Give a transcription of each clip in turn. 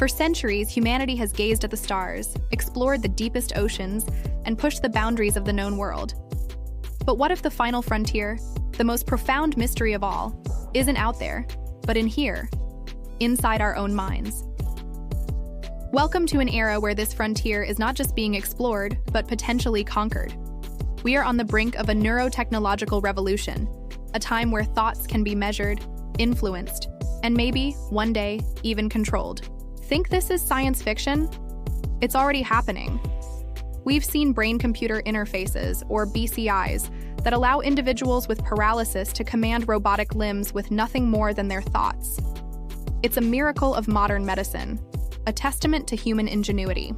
For centuries, humanity has gazed at the stars, explored the deepest oceans, and pushed the boundaries of the known world. But what if the final frontier, the most profound mystery of all, isn't out there, but in here, inside our own minds? Welcome to an era where this frontier is not just being explored, but potentially conquered. We are on the brink of a neuro-technological revolution, a time where thoughts can be measured, influenced, and maybe, one day, even controlled. Think this is science fiction? It's already happening. We've seen brain-computer interfaces, or BCIs, that allow individuals with paralysis to command robotic limbs with nothing more than their thoughts. It's a miracle of modern medicine, a testament to human ingenuity.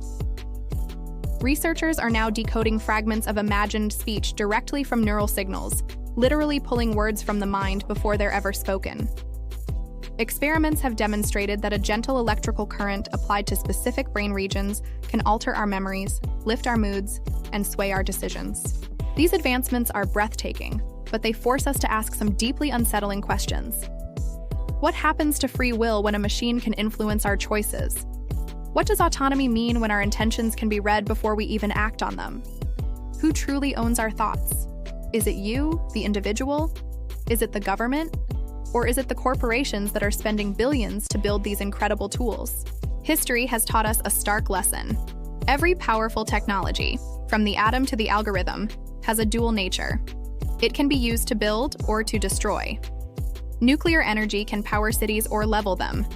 Researchers are now decoding fragments of imagined speech directly from neural signals, literally pulling words from the mind before they're ever spoken. Experiments have demonstrated that a gentle electrical current applied to specific brain regions can alter our memories, lift our moods, and sway our decisions. These advancements are breathtaking, but they force us to ask some deeply unsettling questions. What happens to free will when a machine can influence our choices? What does autonomy mean when our intentions can be read before we even act on them? Who truly owns our thoughts? Is it you, the individual? Is it the government? Or is it the corporations that are spending billions to build these incredible tools? History has taught us a stark lesson. Every powerful technology, from the atom to the algorithm, has a dual nature. It can be used to build or to destroy. Nuclear energy can power cities or level them.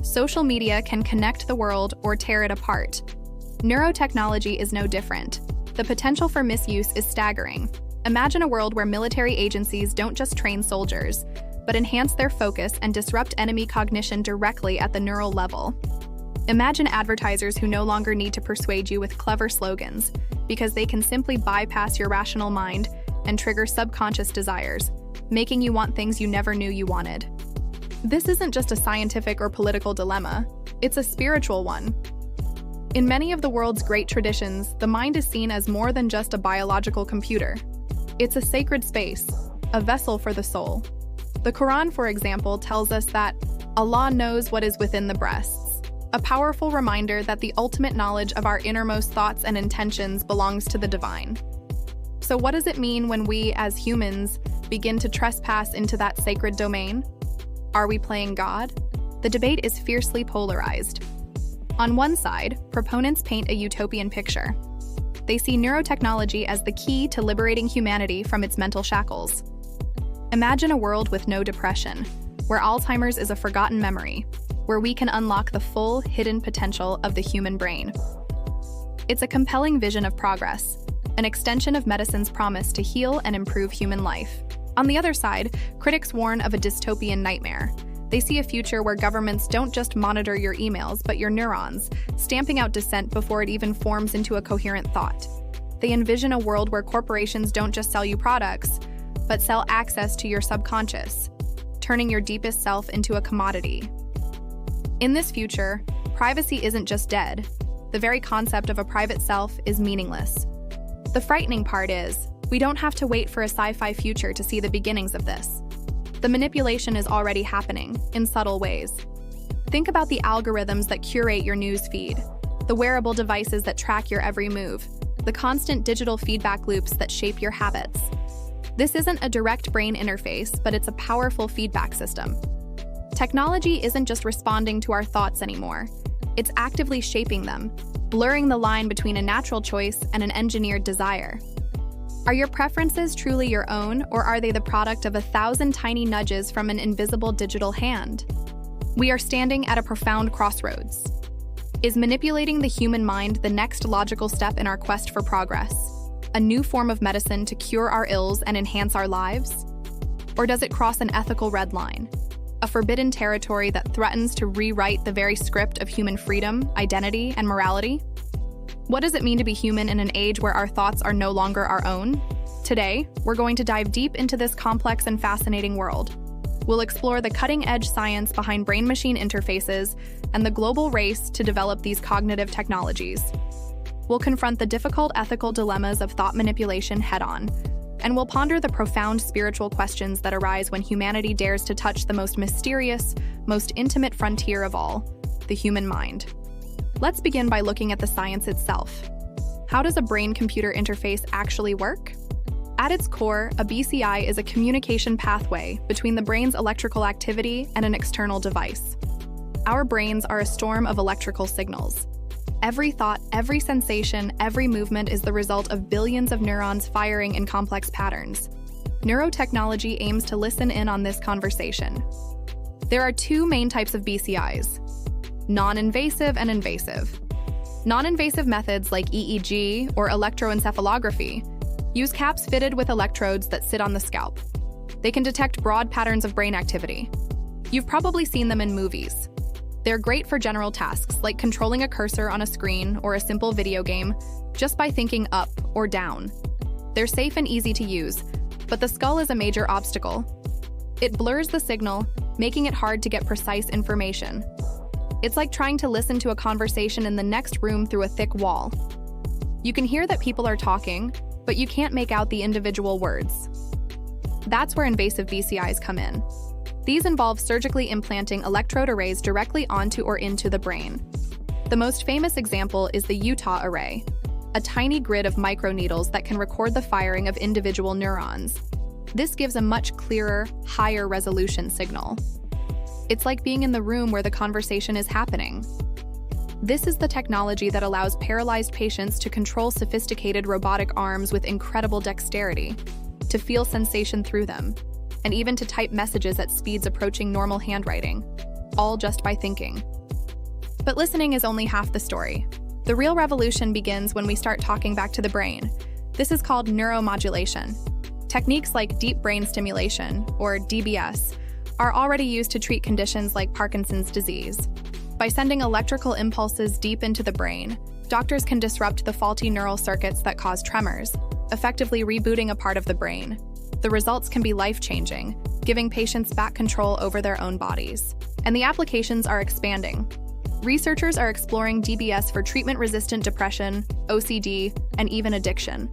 Social media can connect the world or tear it apart. Neurotechnology is no different. The potential for misuse is staggering. Imagine a world where military agencies don't just train soldiers, but enhance their focus and disrupt enemy cognition directly at the neural level. Imagine advertisers who no longer need to persuade you with clever slogans, because they can simply bypass your rational mind and trigger subconscious desires, making you want things you never knew you wanted. This isn't just a scientific or political dilemma, it's a spiritual one. In many of the world's great traditions, the mind is seen as more than just a biological computer. It's a sacred space, a vessel for the soul. The Quran, for example, tells us that Allah knows what is within the breasts, a powerful reminder that the ultimate knowledge of our innermost thoughts and intentions belongs to the divine. So what does it mean when we, as humans, begin to trespass into that sacred domain? Are we playing God? The debate is fiercely polarized. On one side, proponents paint a utopian picture. They see neurotechnology as the key to liberating humanity from its mental shackles. Imagine a world with no depression, where Alzheimer's is a forgotten memory, where we can unlock the full, hidden potential of the human brain. It's a compelling vision of progress, an extension of medicine's promise to heal and improve human life. On the other side, critics warn of a dystopian nightmare. They see a future where governments don't just monitor your emails, but your neurons, stamping out dissent before it even forms into a coherent thought. They envision a world where corporations don't just sell you products, but sell access to your subconscious, turning your deepest self into a commodity. In this future, privacy isn't just dead. The very concept of a private self is meaningless. The frightening part is, we don't have to wait for a sci-fi future to see the beginnings of this. The manipulation is already happening, in subtle ways. Think about the algorithms that curate your news feed, the wearable devices that track your every move, the constant digital feedback loops that shape your habits. This isn't a direct brain interface, but it's a powerful feedback system. Technology isn't just responding to our thoughts anymore. It's actively shaping them, blurring the line between a natural choice and an engineered desire. Are your preferences truly your own, or are they the product of 1,000 tiny nudges from an invisible digital hand? We are standing at a profound crossroads. Is manipulating the human mind the next logical step in our quest for progress? A new form of medicine to cure our ills and enhance our lives? Or does it cross an ethical red line, a forbidden territory that threatens to rewrite the very script of human freedom, identity, and morality? What does it mean to be human in an age where our thoughts are no longer our own? Today, we're going to dive deep into this complex and fascinating world. We'll explore the cutting-edge science behind brain-machine interfaces and the global race to develop these cognitive technologies. We'll confront the difficult ethical dilemmas of thought manipulation head-on, and we'll ponder the profound spiritual questions that arise when humanity dares to touch the most mysterious, most intimate frontier of all, the human mind. Let's begin by looking at the science itself. How does a brain-computer interface actually work? At its core, a BCI is a communication pathway between the brain's electrical activity and an external device. Our brains are a storm of electrical signals. Every thought, every sensation, every movement is the result of billions of neurons firing in complex patterns. Neurotechnology aims to listen in on this conversation. There are two main types of BCIs: non-invasive and invasive. Non-invasive methods like EEG or electroencephalography use caps fitted with electrodes that sit on the scalp. They can detect broad patterns of brain activity. You've probably seen them in movies. They're great for general tasks like controlling a cursor on a screen or a simple video game just by thinking up or down. They're safe and easy to use, but the skull is a major obstacle. It blurs the signal, making it hard to get precise information. It's like trying to listen to a conversation in the next room through a thick wall. You can hear that people are talking, but you can't make out the individual words. That's where invasive BCIs come in. These involve surgically implanting electrode arrays directly onto or into the brain. The most famous example is the Utah array, a tiny grid of microneedles that can record the firing of individual neurons. This gives a much clearer, higher resolution signal. It's like being in the room where the conversation is happening. This is the technology that allows paralyzed patients to control sophisticated robotic arms with incredible dexterity, to feel sensation through them, and even to type messages at speeds approaching normal handwriting, all just by thinking. But listening is only half the story. The real revolution begins when we start talking back to the brain. This is called neuromodulation. Techniques like deep brain stimulation, or DBS, are already used to treat conditions like Parkinson's disease. By sending electrical impulses deep into the brain, doctors can disrupt the faulty neural circuits that cause tremors, effectively rebooting a part of the brain. The results can be life-changing, giving patients back control over their own bodies. And the applications are expanding. Researchers are exploring DBS for treatment-resistant depression, OCD, and even addiction.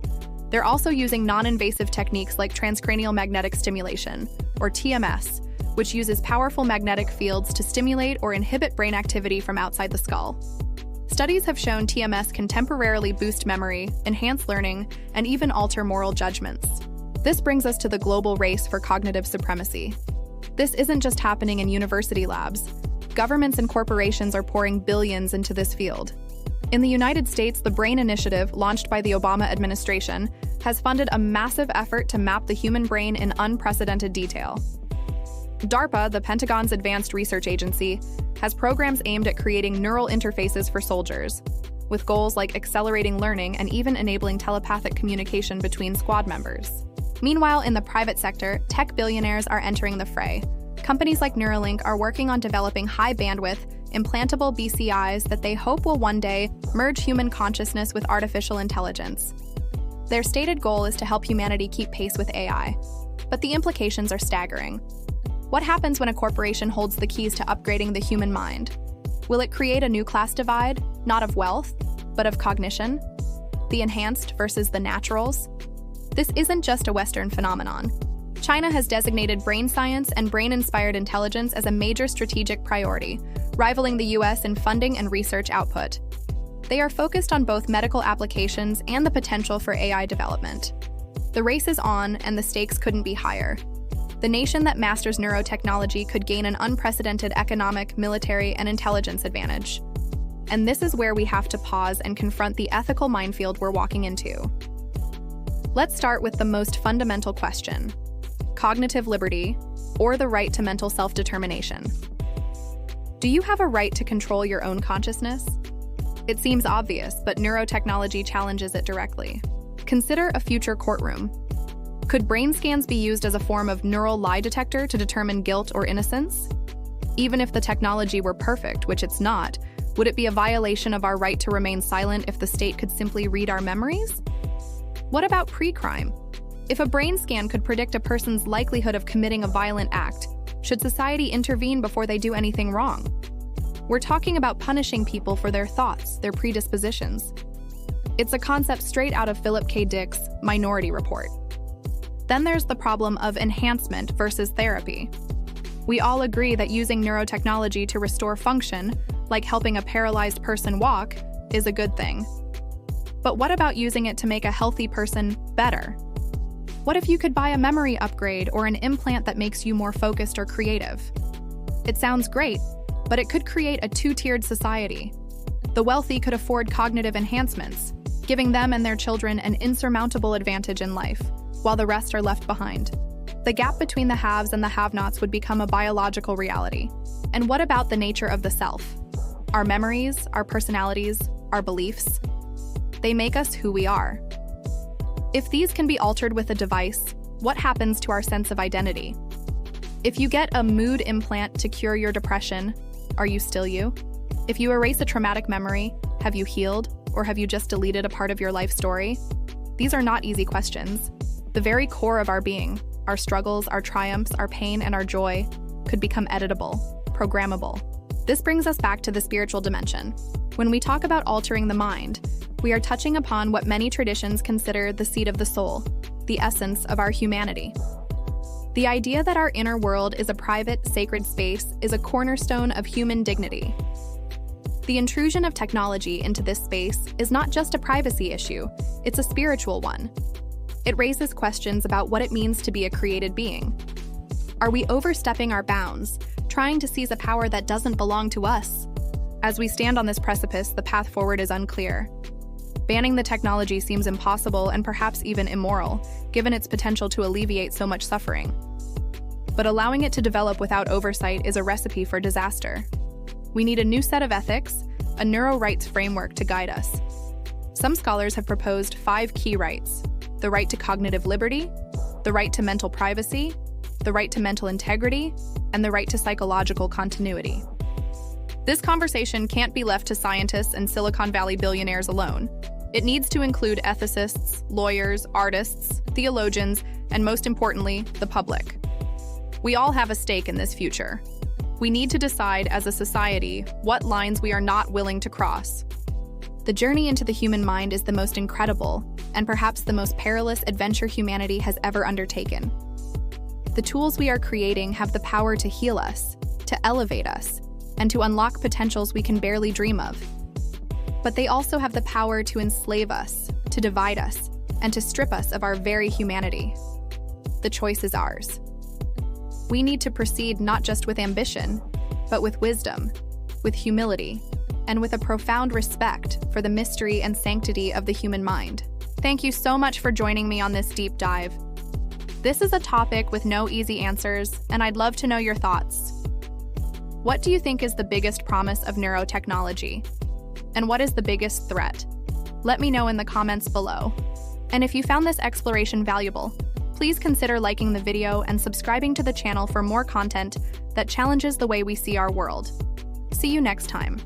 They're also using non-invasive techniques like transcranial magnetic stimulation, or TMS, which uses powerful magnetic fields to stimulate or inhibit brain activity from outside the skull. Studies have shown TMS can temporarily boost memory, enhance learning, and even alter moral judgments. This brings us to the global race for cognitive supremacy. This isn't just happening in university labs. Governments and corporations are pouring billions into this field. In the United States, the BRAIN Initiative, launched by the Obama administration, has funded a massive effort to map the human brain in unprecedented detail. DARPA, the Pentagon's advanced research agency, has programs aimed at creating neural interfaces for soldiers, with goals like accelerating learning and even enabling telepathic communication between squad members. Meanwhile, in the private sector, tech billionaires are entering the fray. Companies like Neuralink are working on developing high-bandwidth, implantable BCIs that they hope will one day merge human consciousness with artificial intelligence. Their stated goal is to help humanity keep pace with AI, but the implications are staggering. What happens when a corporation holds the keys to upgrading the human mind? Will it create a new class divide, not of wealth, but of cognition? The enhanced versus the naturals? This isn't just a Western phenomenon. China has designated brain science and brain-inspired intelligence as a major strategic priority, rivaling the US in funding and research output. They are focused on both medical applications and the potential for AI development. The race is on, and the stakes couldn't be higher. The nation that masters neurotechnology could gain an unprecedented economic, military, and intelligence advantage. And this is where we have to pause and confront the ethical minefield we're walking into. Let's start with the most fundamental question: cognitive liberty, or the right to mental self-determination. Do you have a right to control your own consciousness? It seems obvious, but neurotechnology challenges it directly. Consider a future courtroom. Could brain scans be used as a form of neural lie detector to determine guilt or innocence? Even if the technology were perfect, which it's not, would it be a violation of our right to remain silent if the state could simply read our memories? What about pre-crime? If a brain scan could predict a person's likelihood of committing a violent act, should society intervene before they do anything wrong? We're talking about punishing people for their thoughts, their predispositions. It's a concept straight out of Philip K. Dick's Minority Report. Then there's the problem of enhancement versus therapy. We all agree that using neurotechnology to restore function, like helping a paralyzed person walk, is a good thing. But what about using it to make a healthy person better? What if you could buy a memory upgrade or an implant that makes you more focused or creative? It sounds great, but it could create a two-tiered society. The wealthy could afford cognitive enhancements, giving them and their children an insurmountable advantage in life, while the rest are left behind. The gap between the haves and the have-nots would become a biological reality. And what about the nature of the self? Our memories, our personalities, our beliefs? They make us who we are. If these can be altered with a device, what happens to our sense of identity? If you get a mood implant to cure your depression, are you still you? If you erase a traumatic memory, have you healed, or have you just deleted a part of your life story? These are not easy questions. The very core of our being, our struggles, our triumphs, our pain, and our joy, could become editable, programmable. This brings us back to the spiritual dimension. When we talk about altering the mind, we are touching upon what many traditions consider the seat of the soul, the essence of our humanity. The idea that our inner world is a private, sacred space is a cornerstone of human dignity. The intrusion of technology into this space is not just a privacy issue, it's a spiritual one. It raises questions about what it means to be a created being. Are we overstepping our bounds, trying to seize a power that doesn't belong to us? As we stand on this precipice, the path forward is unclear. Banning the technology seems impossible and perhaps even immoral, given its potential to alleviate so much suffering. But allowing it to develop without oversight is a recipe for disaster. We need a new set of ethics, a Neuro-Rights framework to guide us. Some scholars have proposed 5 key rights: the right to cognitive liberty, the right to mental privacy, the right to mental integrity, and the right to psychological continuity. This conversation can't be left to scientists and Silicon Valley billionaires alone. It needs to include ethicists, lawyers, artists, theologians, and most importantly, the public. We all have a stake in this future. We need to decide as a society what lines we are not willing to cross. The journey into the human mind is the most incredible and perhaps the most perilous adventure humanity has ever undertaken. The tools we are creating have the power to heal us, to elevate us, and to unlock potentials we can barely dream of. But they also have the power to enslave us, to divide us, and to strip us of our very humanity. The choice is ours. We need to proceed not just with ambition, but with wisdom, with humility, and with a profound respect for the mystery and sanctity of the human mind. Thank you so much for joining me on this deep dive. This is a topic with no easy answers, and I'd love to know your thoughts. What do you think is the biggest promise of neurotechnology? And what is the biggest threat? Let me know in the comments below. And if you found this exploration valuable, please consider liking the video and subscribing to the channel for more content that challenges the way we see our world. See you next time.